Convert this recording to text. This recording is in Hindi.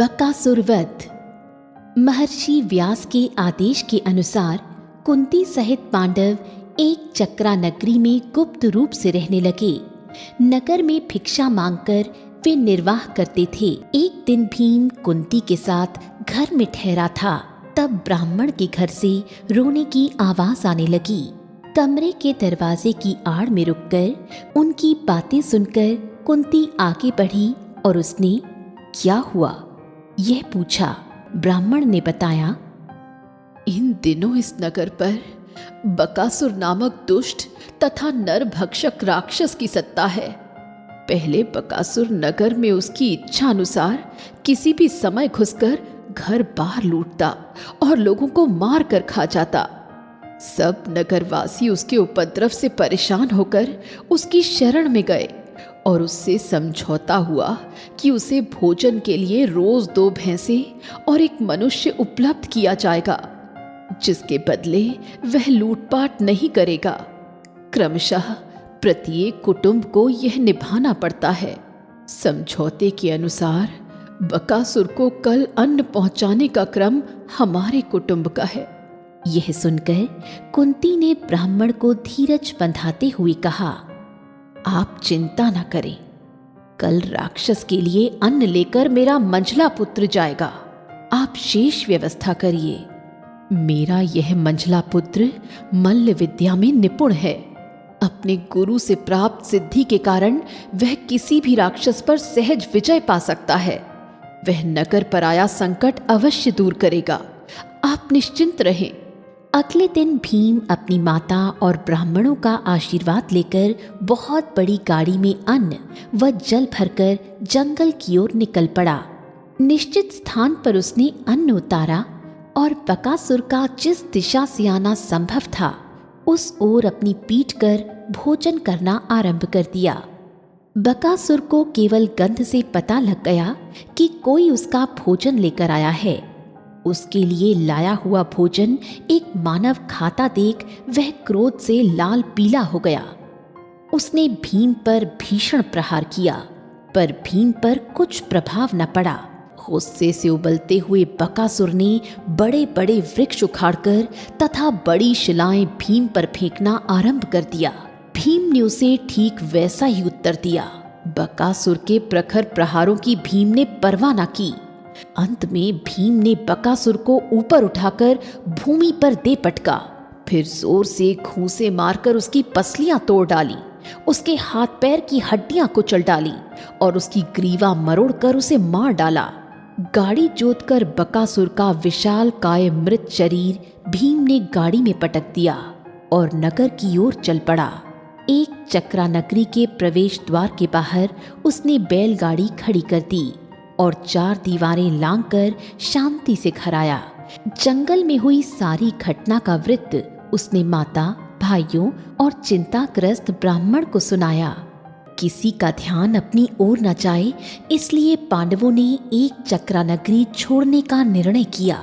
बकासुर वध। महर्षि व्यास के आदेश के अनुसार कुंती सहित पांडव एक चक्रा नगरी में गुप्त रूप से रहने लगे। नगर में भिक्षा मांगकर वे निर्वाह करते थे। एक दिन भीम कुंती के साथ घर में ठहरा था, तब ब्राह्मण के घर से रोने की आवाज आने लगी। कमरे के दरवाजे की आड़ में रुककर उनकी बातें सुनकर कुंती आगे बढ़ी और उसने क्या हुआ यह पूछा। ब्राह्मण ने बताया, इन दिनों इस नगर पर बकासुर नामक दुष्ट तथा नरभक्षक राक्षस की सत्ता है। पहले बकासुर नगर में उसकी इच्छा अनुसार किसी भी समय घुसकर घर बार लूटता और लोगों को मार कर खा जाता। सब नगरवासी उसके उपद्रव से परेशान होकर उसकी शरण में गए और उससे समझौता हुआ कि उसे भोजन के लिए रोज 2 भैंसें और एक मनुष्य उपलब्ध किया जाएगा, जिसके बदले वह लूटपाट नहीं करेगा। क्रमशः प्रत्येक कुटुंब को यह निभाना पड़ता है। समझौते के अनुसार बकासुर को कल अन्न पहुंचाने का क्रम हमारे कुटुंब का है। यह सुनकर कुंती ने ब्राह्मण को धीरज बंधाते हुए कहा, आप चिंता न करें, कल राक्षस के लिए अन्न लेकर मेरा मंझला पुत्र जाएगा। आप शेष व्यवस्था करिए। मेरा यह मंझला पुत्र मल्ल विद्या में निपुण है। अपने गुरु से प्राप्त सिद्धि के कारण वह किसी भी राक्षस पर सहज विजय पा सकता है। वह नगर पर आया संकट अवश्य दूर करेगा। आप निश्चिंत रहें। अगले दिन भीम अपनी माता और ब्राह्मणों का आशीर्वाद लेकर बहुत बड़ी गाड़ी में अन्न व जल भरकर जंगल की ओर निकल पड़ा। निश्चित स्थान पर उसने अन्न उतारा और बकासुर का जिस दिशा से आना संभव था उस ओर अपनी पीठ कर भोजन करना आरंभ कर दिया। बकासुर को केवल गंध से पता लग गया कि कोई उसका भोजन लेकर आया है। उसके लिए लाया हुआ भोजन एक मानव खाता देख वह क्रोध से लाल पीला हो गया। उसने भीम पर भीषण प्रहार किया, पर भीम पर कुछ प्रभाव न पड़ा। गुस्से से उबलते हुए बकासुर ने बड़े बड़े वृक्ष उखाड़कर तथा बड़ी शिलाएं भीम पर फेंकना आरंभ कर दिया। भीम ने उसे ठीक वैसा ही उत्तर दिया। बकासुर के प्रखर प्रहारों की भीम ने परवाह न की। अंत में भीम ने बकासुर को ऊपर उठाकर भूमि पर दे पटका, फिर जोर से घूंसे मारकर उसकी पसलियां तोड़ डाली, उसके हाथ पैर की हड्डियां कुचल डाली और उसकी ग्रीवा मरोड़कर उसे मार डाला। गाड़ी जोतकर बकासुर का विशाल काय मृत शरीर भीम ने गाड़ी में पटक दिया और नगर की ओर चल पड़ा। एक चक्रा नगरी के प्रवेश द्वार के बाहर उसने बैलगाड़ी खड़ी कर दी और 4 दीवारें लांघकर शांति से घर आया। जंगल में हुई सारी घटना का वृत्त उसने माता, भाइयों और चिंताग्रस्त ब्राह्मण को सुनाया। किसी का ध्यान अपनी ओर न जाए, इसलिए पांडवों ने एक चक्रा नगरी छोड़ने का निर्णय किया।